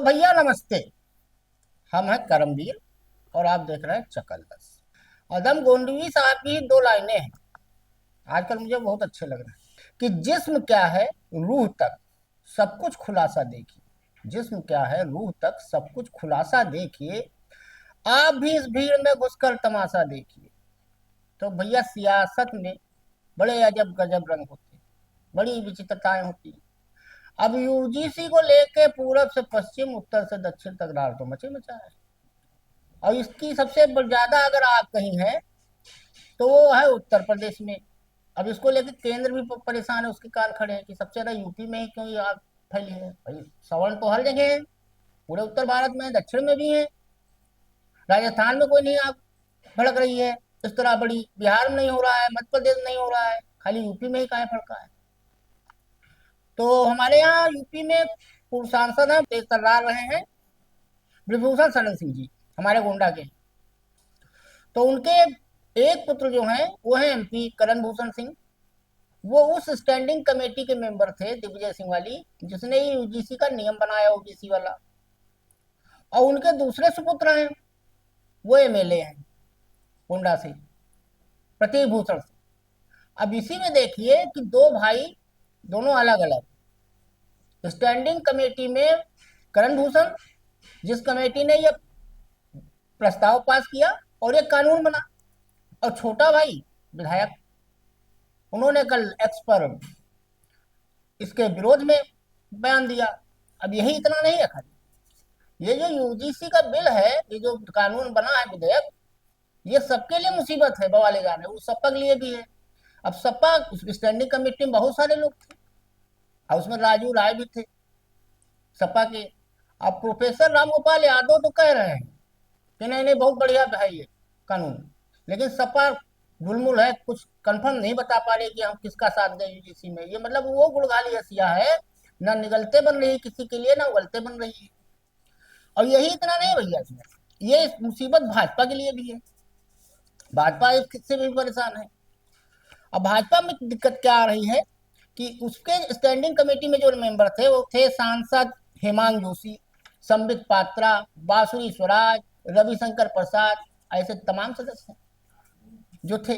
तो भैया नमस्ते। हम हैं करमवीर और आप देख रहे हैं चकलदस। अदम गोंडवी साहब की ही दो लाइनें हैं, आजकल मुझे बहुत अच्छे लग रहे हैं कि जिस्म क्या है रूह तक सब कुछ खुलासा देखिए। जिस्म क्या है रूह तक सब कुछ खुलासा देखिए। आप भी इस भीड़ में घुसकर तमाशा देखिए। तो भैया सियासत में बड़े अजब गजब रंग होते हैं, बड़ी विचित्रताएं होती हैं। अब यूजीसी को लेके पूरब से पश्चिम उत्तर से दक्षिण तक रार तो मचे मचा है। और इसकी सबसे ज्यादा अगर आग कहीं है तो वो है उत्तर प्रदेश में। अब इसको लेकर केंद्र भी परेशान है, उसके कान खड़े हैं कि सबसे ज्यादा यूपी में ही क्यों ये आग फैली है। भाई सवर्ण तो हर जगह है, पूरे उत्तर भारत में, दक्षिण में भी है। राजस्थान में कोई नहीं आग भड़क रही है इस तरह बड़ी, बिहार में नहीं हो रहा है, मध्य प्रदेश में नहीं हो रहा है, खाली यूपी में ही काहे भड़का है। तो हमारे यहाँ यूपी में पूर्व सांसद हैं, तेज तर्रार रहे हैं, ब्रजभूषण शरण सिंह जी, हमारे गोंडा के। तो उनके एक पुत्र जो हैं वो है एमपी करण भूषण सिंह। वो उस स्टैंडिंग कमेटी के मेंबर थे दिग्विजय सिंह वाली, जिसने यूजीसी का नियम बनाया ओबीसी वाला। और उनके दूसरे सुपुत्र हैं, वो एमएलए हैं गोंडा से, प्रतीक भूषण सिंह। अब इसी में देखिए कि दो भाई, दोनों अलग अलग स्टैंडिंग कमेटी में। करण भूषण, जिस कमेटी ने यह प्रस्ताव पास किया और ये कानून बना, और छोटा भाई विधायक, उन्होंने कल एक्स पर इसके विरोध में बयान दिया। अब यही इतना नहीं है खाली, ये जो यूजीसी का बिल है, ये जो कानून बना है, विधेयक, ये सबके लिए मुसीबत है बवाले जाने, वो सपा के लिए भी है। अब सपा स्टैंडिंग कमेटी में बहुत सारे लोग थे और उसमें राजू राय भी थे सपा के। अब प्रोफेसर रामगोपाल यादव तो कह रहे हैं कि नहीं नहीं बहुत बढ़िया है ये कानून, लेकिन सपा ढुलमुल है, कुछ कंफर्म नहीं बता पा रहे कि हम किसका साथ दें यूजीसी में। ये मतलब वो गुड़गाली हसिया है, ना निगलते बन रही किसी के लिए, ना उगलते बन रही है। और यही इतना नहीं भैया, इसमें ये मुसीबत भाजपा के लिए भी है। भाजपा इससे भी परेशान है। अब भाजपा में दिक्कत क्या आ रही है कि उसके स्टैंडिंग कमेटी में जो मेंबर थे वो थे सांसद हेमांग जोशी, संबित पात्रा, बासुरी स्वराज, रविशंकर प्रसाद, ऐसे तमाम सदस्य जो थे।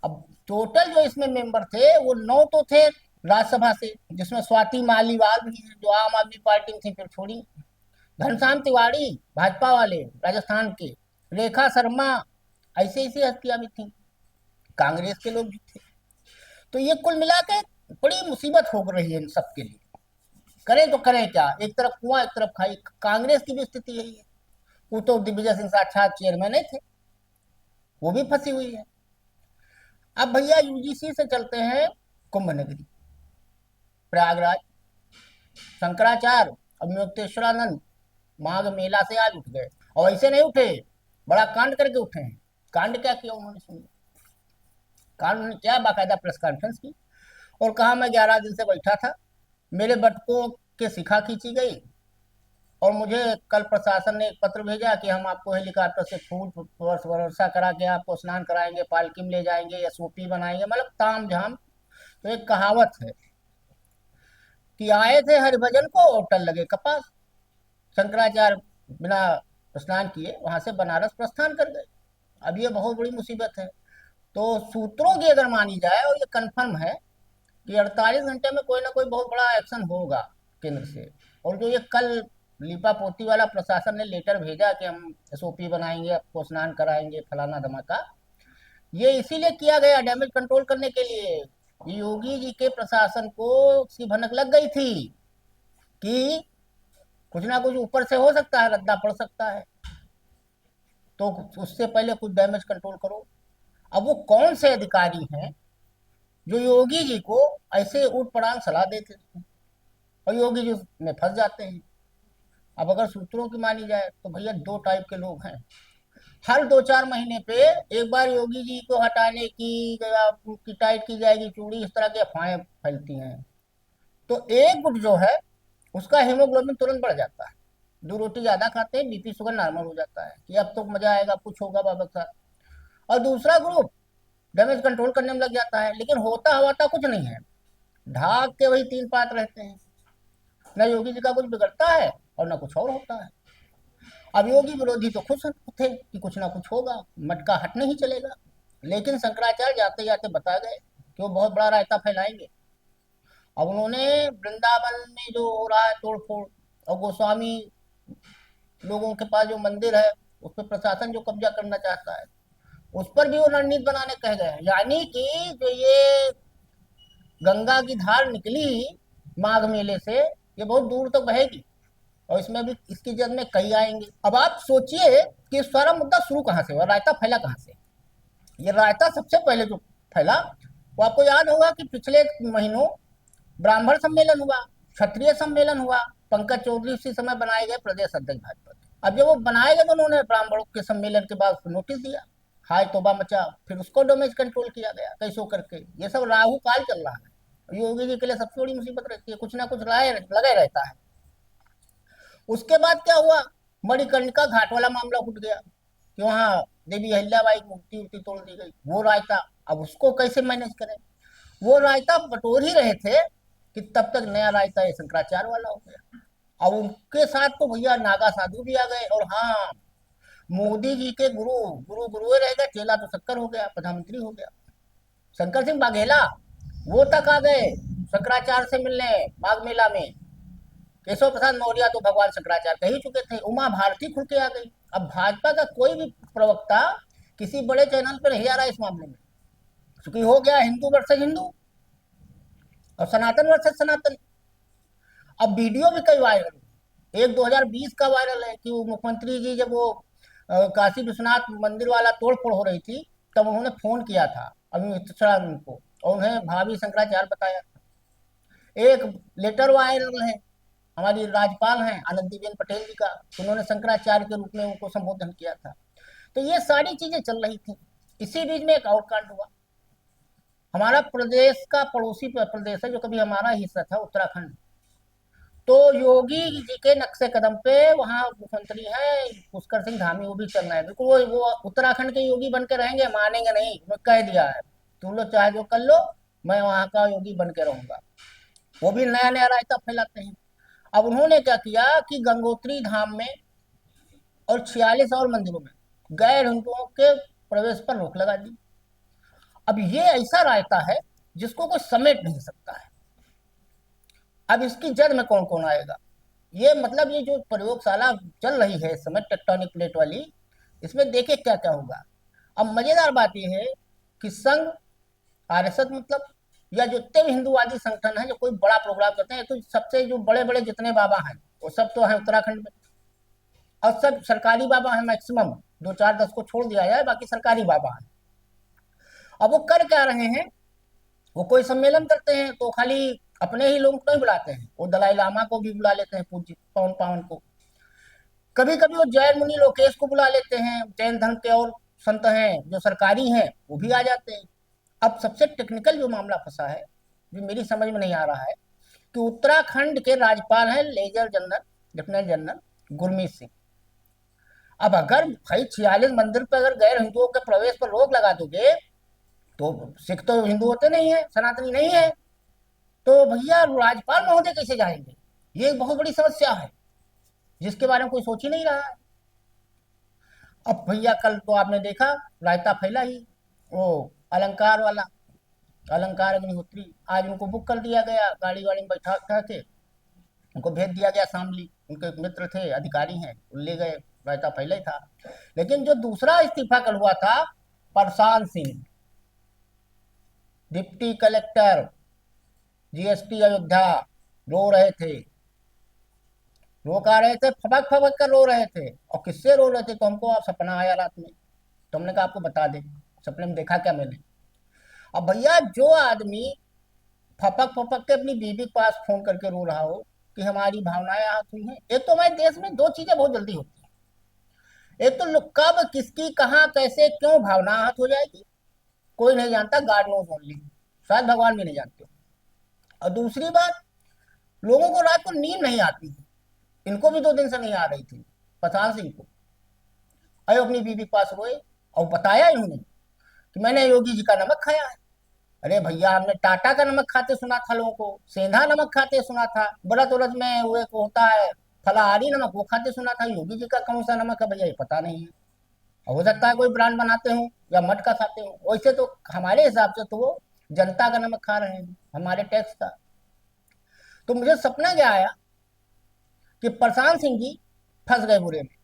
अब टोटल जो इसमें मेंबर थे वो 9 तो थे राज्यसभा से, जिसमें स्वाति मालीवाल भी है जो आम आदमी पार्टी में थी, फिर छोड़ी। घनश्याम तिवाड़ी भाजपा वाले राजस्थान के, रेखा शर्मा, ऐसे ऐसी हस्तियां भी थी, कांग्रेस के लोग भी थे। तो ये कुल मिला के बड़ी मुसीबत हो रही है इन सबके लिए। करें तो करें क्या, एक तरफ कुआं एक तरफ खाई। कांग्रेस की भी स्थिति यही है। वो तो दिग्विजय सिंह साक्षात चेयरमैन नहीं थे, वो भी फंसी हुई है। अब भैया यूजीसी से चलते हैं कुंभ नगरी प्रयागराज। शंकराचार्य और मुक्तेश्वरानंद माघ मेला से आज उठ गए, और ऐसे नहीं उठे, बड़ा कांड करके उठे हैं। कांड क्या किया उन्होंने, सुनिए। कांड ने क्या, बाकायदा प्रेस कॉन्फ्रेंस की और कहा मैं 11 दिन से बैठा था, मेरे बटुकों के शिखा खींची गई, और मुझे कल प्रशासन ने एक पत्र भेजा कि हम आपको हेलीकॉप्टर से फूल वर्षा करा के आपको स्नान कराएंगे, पालकी में ले जाएंगे, एसओपी बनाएंगे, मतलब ताम झाम। तो एक कहावत है कि आए थे हरिभजन को और टल लगे कपास। शंकराचार्य बिना स्नान किए वहां से बनारस प्रस्थान कर गए। अब ये बहुत बड़ी मुसीबत है। तो सूत्रों की अगर मानी जाए, और ये कंफर्म है कि 48 घंटे में कोई ना कोई बहुत बड़ा एक्शन होगा केंद्र से। और जो ये कल लीपा पोती वाला प्रशासन ने लेटर भेजा कि हम एसओपी बनाएंगे, आपको स्नान कराएंगे, फलाना धमाका, ये इसीलिए किया गया, डैमेज कंट्रोल करने के लिए। योगी जी के प्रशासन को उसकी भनक लग गई थी कि कुछ ना कुछ ऊपर से हो सकता है, रद्दा पड़ सकता है, तो उससे पहले कुछ डैमेज कंट्रोल करो। अब वो कौन से अधिकारी हैं जो योगी जी को ऐसे ऊट पड़ांग सलाह देते हैं और योगी जी में फंस जाते हैं। अब अगर सूत्रों की मानी जाए तो भैया दो टाइप के लोग हैं। हर 2-4 महीने पे एक बार योगी जी को हटाने की टाइट की जाएगी चूड़ी, इस तरह की अफवाहें फैलती हैं। तो एक गुट जो है उसका हीमोग्लोबिन तुरंत बढ़ जाता है, 2 रोटी ज्यादा खाते हैं, बीपी शुगर नॉर्मल हो जाता है कि अब तो मजा आएगा, कुछ होगा बाबा साहब। और दूसरा ग्रुप डैमेज कंट्रोल करने में लग जाता है, लेकिन होता हवाता कुछ नहीं है, ढाक के वही 3 पात रहते हैं। न योगी जी का कुछ बिगड़ता है और ना कुछ और होता है। अब योगी विरोधी तो खुश थे कि कुछ ना कुछ होगा, मटका हटने ही चलेगा। लेकिन शंकराचार्य जाते जाते बता गए कि वो बहुत बड़ा रायता फैलाएंगे। अब उन्होंने वृंदावन में जो हो रहा है तोड़ फोड़, और गोस्वामी लोगों के पास जो मंदिर है उस पर प्रशासन जो कब्जा करना चाहता है, उस पर भी वो रणनीति बनाने कह गए हैं। यानी कि जो ये गंगा की धार निकली माघ मेले से, ये बहुत दूर तक बहेगी, और इसमें भी इसकी जद में कई आएंगे। अब आप सोचिए कि सारा मुद्दा शुरू कहाँ से हुआ, रायता फैला कहाँ से। ये रायता सबसे पहले जो फैला, वो आपको याद होगा कि पिछले महीनों ब्राह्मण सम्मेलन हुआ, क्षत्रिय सम्मेलन हुआ, पंकज चौधरी उसी समय बनाए गए प्रदेश अध्यक्ष भाजपा के। अब जब वो बनाए गए तो उन्होंने ब्राह्मणों के सम्मेलन के बाद नोटिस दिया, हाय तोबा मचा, फिर उसको डैमेज कंट्रोल किया गया कैसो करके। ये सब राहु काल चल रहा है, योगी जी के लिए सबसे बड़ी मुसीबत रहती है, कुछ ना कुछ लगे रहता है। उसके बाद क्या हुआ, मणिकर्णिका घाट वाला मामला उठ गया कि वहां देवी अहिल्याबाई की मूर्ति उर्ति तोड़ दी गई, वो रायता अब उसको कैसे मैनेज करें। वो रायता बटोर ही रहे थे कि तब तक नया रायता ये शंकराचार्य वाला हो गया। अब उनके साथ तो भैया नागा साधु भी आ गए, और हाँ, मोदी जी के गुरु गुरु गुरु रह गए, चेला तो शक्कर हो गया, प्रधानमंत्री हो गया। शंकर सिंह बाघेला वो तक आ गए शंकराचार्य से मिलने माघ मेला में। केशव प्रसाद मौर्य तो भगवान शंकराचार्य कह ही चुके थे, उमा भारती खुल के आ गई। अब भाजपा का कोई भी प्रवक्ता किसी बड़े चैनल पर नहीं आ रहा इस मामले में, क्योंकि हो गया हिंदू वर्सेज हिंदू और सनातन वर्सेज सनातन। अब वीडियो भी कई वायरल, एक 2020 का वायरल है कि वो मुख्यमंत्री जी जब वो काशी विश्वनाथ मंदिर वाला तोड़ फोड़ हो रही थी, तब उन्होंने फोन किया था अमित शाह को, और उन्हें भाभी शंकराचार्य बताया। एक लेटर वायरल है, हमारी राज्यपाल हैं आनंदीबेन पटेल जी का, उन्होंने शंकराचार्य के रूप में उनको संबोधन किया था। तो ये सारी चीजें चल रही थी। इसी बीच में एक और कांड हुआ। हमारा प्रदेश का पड़ोसी प्रदेश है जो कभी हमारा हिस्सा था, उत्तराखंड। तो योगी जी के नक्शे कदम पे वहाँ मुख्यमंत्री है पुष्कर सिंह धामी, वो भी चल रहे हैं बिल्कुल, वो उत्तराखंड के योगी बन के रहेंगे, मानेंगे नहीं, मैं कह दिया है, तुम लोग चाहे जो कर लो, मैं वहाँ का योगी बन के रहूंगा। वो भी नया नया रायता फैलाते हैं। अब उन्होंने क्या किया कि गंगोत्री धाम में और 46 और मंदिरों में गैर हिंदुओं के प्रवेश पर रोक लगा दी। अब ये ऐसा रायता है जिसको कोई समेट नहीं सकता है। अब इसकी जड़ में कौन कौन आएगा, ये मतलब ये जो प्रयोगशाला चल रही है इस समय टेक्टोनिक प्लेट वाली, इसमें देखिए क्या क्या होगा। अब मजेदार बात यह है कि संघ, आरएसएस मतलब, या जितने भी हिंदूवादी संगठन है जो कोई बड़ा प्रोग्राम करते हैं, तो सबसे जो बड़े बड़े जितने बाबा हैं वो सब तो है उत्तराखंड में, और सब सरकारी बाबा है मैक्सिमम, 2 4 10 को छोड़ दिया जाए, बाकी सरकारी बाबा है। अब वो कर क्या रहे हैं, वो कोई सम्मेलन करते हैं तो खाली अपने ही लोग नहीं बुलाते हैं, वो दलाई लामा को भी बुला लेते हैं, पूज्य पवन पावन को। कभी कभी वो जैन मुनि लोकेश को बुला लेते हैं, जैन धर्म के और संत हैं जो सरकारी हैं वो भी आ जाते हैं। अब सबसे टेक्निकल जो मामला फंसा है, जो मेरी समझ में नहीं आ रहा है, कि उत्तराखंड के राज्यपाल हैं लेजर general lieutenant general Gurmeet Singh. अब अगर भाई 46 मंदिर पर अगर गैर हिंदुओं के प्रवेश पर रोक लगा दोगे, तो सिख तो हिंदू होते नहीं है, सनातनी नहीं है, तो भैया राज्यपाल महोदय कैसे जाएंगे। ये एक बहुत बड़ी समस्या है जिसके बारे में कोई सोच ही नहीं रहा है। अब भैया कल तो आपने देखा रायता फैला ही, वो अलंकार वाला, अलंकार अग्निहोत्री, आज उनको बुक कर दिया गया, गाड़ी वाड़ी में बैठा उठा के उनको भेज दिया गया शामली, उनके एक मित्र थे अधिकारी हैं, ले गए, रायता फैला ही था। लेकिन जो दूसरा इस्तीफा कल हुआ था, Prashant Singh, deputy collector GST Ayodhya, रो रहे थे, रो का रहे थे, फबक फबक कर रो रहे थे। और किससे रो रहे थे, तो हमको आप सपना आया रात में, तो हमने कहा आपको बता दें सपने में देखा क्या मैंने। अब भैया जो आदमी फपक फपक के अपनी बीवी के पास फोन करके रो रहा हो कि हमारी भावनाएं आहत हुई हैं। एक तो हमारे देश में दो चीजें बहुत जल्दी होती हैं, एक तो कब किसकी कहाँ कैसे क्यों भावना आहत हो जाएगी कोई नहीं जानता, गॉड नोज ओनली, शायद भगवान भी नहीं जानते। और दूसरी बात, लोगों को रात को नींद नहीं आती है, इनको भी 2 दिन से नहीं आ रही थी प्रशांत सिंह को। अरे अपनी बीवी के पास रोए, और बताया इन्होंने कि मैंने योगी जी का नमक खाया है। अरे भैया हमने टाटा का नमक खाते सुना था लोगों को, सेंधा नमक खाते सुना था, व्रत व्रत में वो एक होता है फलाहारी नमक वो खाते सुना था, योगी जी का कौन सा नमक है भैया ये पता नहीं है। हो सकता है कोई ब्रांड बनाते हो या मटका खाते हो, वैसे तो हमारे हिसाब से तो वो जनता का नमक खा रहे हैं, हमारे टैक्स का। तो मुझे सपना क्या आया कि प्रशांत सिंह जी फंस गए बुरे में,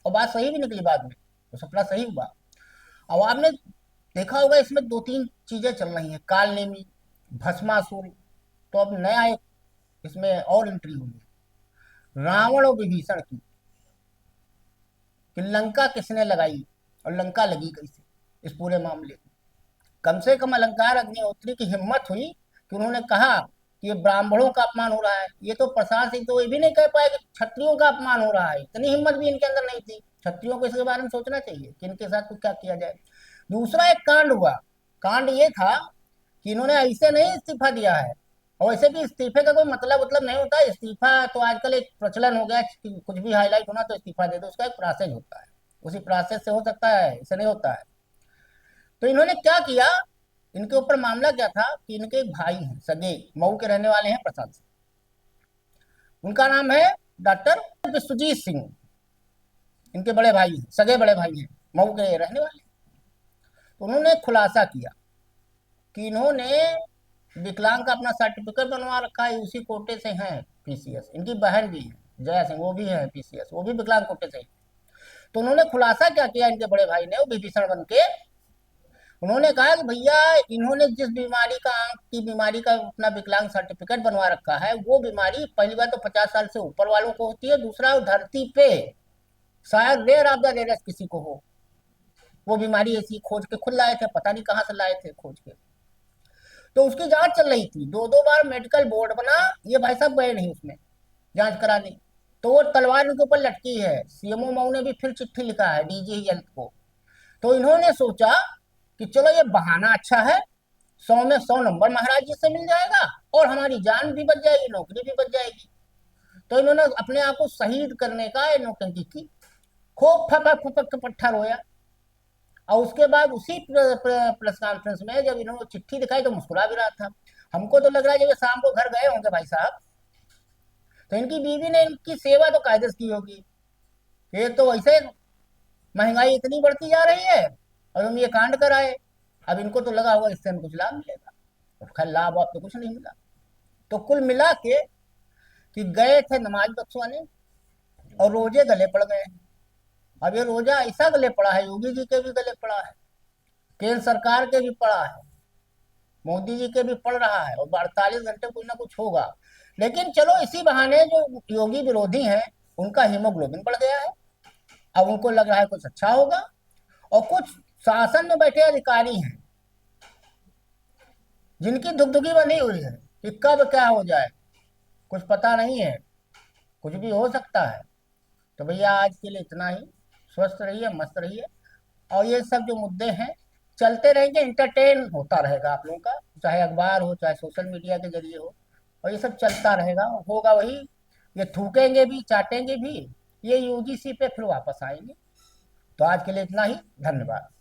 और बात सही भी निकली बाद में, तो सपना सही हुआ। अब आपने देखा होगा इसमें दो तीन चीजें चल रही हैं, काल नेमी, भस्मासुर। तो अब नया एक इसमें और एंट्री हुई है, रावण और विभीषण की, कि लंका किसने लगाई और लंका लगी कैसे इस पूरे मामले में। कम से कम अलंकार अग्निहोत्री की हिम्मत हुई कि उन्होंने कहा कि ये ब्राह्मणों का अपमान हो रहा है। ये तो प्रसाद सिंह तो ये भी नहीं कह पाए कि क्षत्रियों का अपमान हो रहा है, इतनी हिम्मत भी इनके अंदर नहीं थी। क्षत्रियों को इसके बारे में सोचना चाहिए कि इनके साथ कुछ क्या किया जाए। दूसरा एक कांड हुआ, कांड ये था कि इन्होंने ऐसे नहीं इस्तीफा दिया है, और वैसे भी इस्तीफे का कोई मतलब नहीं होता। इस्तीफा तो आजकल एक प्रचलन हो गया है कि कुछ भी हाईलाइट होना तो इस्तीफा दे दो, उसका एक प्रोसेस होता है, उसी प्रोसेस से हो सकता है, इसे नहीं होता है। तो इन्होंने क्या किया, इनके ऊपर मामला क्या था कि इनके एक भाई हैं सगे, मऊ के रहने वाले हैं प्रशांत सिंह, उनका नाम है डॉक्टर विश्वजीत सिंह, इनके बड़े भाई हैं, सगे बड़े भाई हैं, मऊ के रहने वाले। तो उन्होंने खुलासा किया कि इन्होंने विकलांग का अपना सर्टिफिकेट बनवा रखा है, उसी कोटे से हैं पीसीएस। इनकी बहन भी है जया सिंह, वो भी है पीसीएस, वो भी विकलांग कोटे से ही। तो उन्होंने खुलासा क्या किया इनके बड़े भाई ने, वो विभीषण बन के उन्होंने कहा कि भैया इन्होंने जिस बीमारी का, आंख की बीमारी का अपना विकलांग सर्टिफिकेट बनवा रखा है, वो बीमारी पहली बात तो 50 साल से ऊपर वालों को होती है, दूसरा धरती पे शायद रेयर ऑफ द रेयरेस्ट किसी को हो। वो बीमारी ऐसी खोज के खुद लाए थे, पता नहीं कहाँ से लाए थे खोज के। तो उसकी जांच चल रही थी, दो दो बार मेडिकल बोर्ड बना, ये भाई साहब गए नहीं उसमें जांच कराने। तो वो तलवार इनके ऊपर लटकी है। सीएमओ मऊ ने भी फिर चिट्ठी लिखा है डीजी हेल्थ को। तो इन्होंने सोचा कि चलो ये बहाना अच्छा है, 100 में 100 नंबर महाराज जी से मिल जाएगा, और हमारी जान भी बच जाएगी, नौकरी भी बच जाएगी। तो इन्होंने अपने आप को शहीद करने का ये नौटंकी की, खूब फपक फपक के पट्टा रोया। और उसके बाद उसी प्रेस कॉन्फ्रेंस में जब इन्होंने चिट्ठी दिखाई तो मुस्कुरा भी रहा था। हमको तो लग रहा है जब ये शाम को घर गए होंगे भाई साहब, तो इनकी बीवी ने इनकी सेवा तो कायदे से की होगी। ये तो वैसे महंगाई इतनी बढ़ती जा रही है और हम ये कांड कराए, अब इनको तो लगा होगा इससे हमें कुछ लाभ मिलेगा, और खैर लाभ आप तो कुछ नहीं मिला। तो कुल मिला के कि गए थे नमाज बख्शवाने और रोजे गले पड़ गए। अब ये रोजा ऐसा गले पड़ा है, योगी जी के भी गले पड़ा है, केंद्र सरकार के भी पड़ा है, मोदी जी के भी पड़ रहा है, और 48 घंटे कुछ ना कुछ होगा। लेकिन चलो इसी बहाने जो योगी विरोधी हैं उनका हीमोग्लोबिन बढ़ गया है, अब उनको लग रहा है कुछ अच्छा होगा। और कुछ शासन में बैठे अधिकारी हैं जिनकी धुकधुकी बनी हुई है कि कब क्या हो जाए कुछ पता नहीं है, कुछ भी हो सकता है। तो भैया आज के लिए इतना ही। स्वस्थ रहिए, मस्त रहिए, और ये सब जो मुद्दे हैं चलते रहेंगे, इंटरटेन होता रहेगा आप लोगों का, चाहे अखबार हो चाहे सोशल मीडिया के जरिए हो, और ये सब चलता रहेगा, होगा वही। ये थूकेंगे भी चाटेंगे भी, ये यूजीसी पे फिर वापस आएंगे। तो आज के लिए इतना ही, धन्यवाद।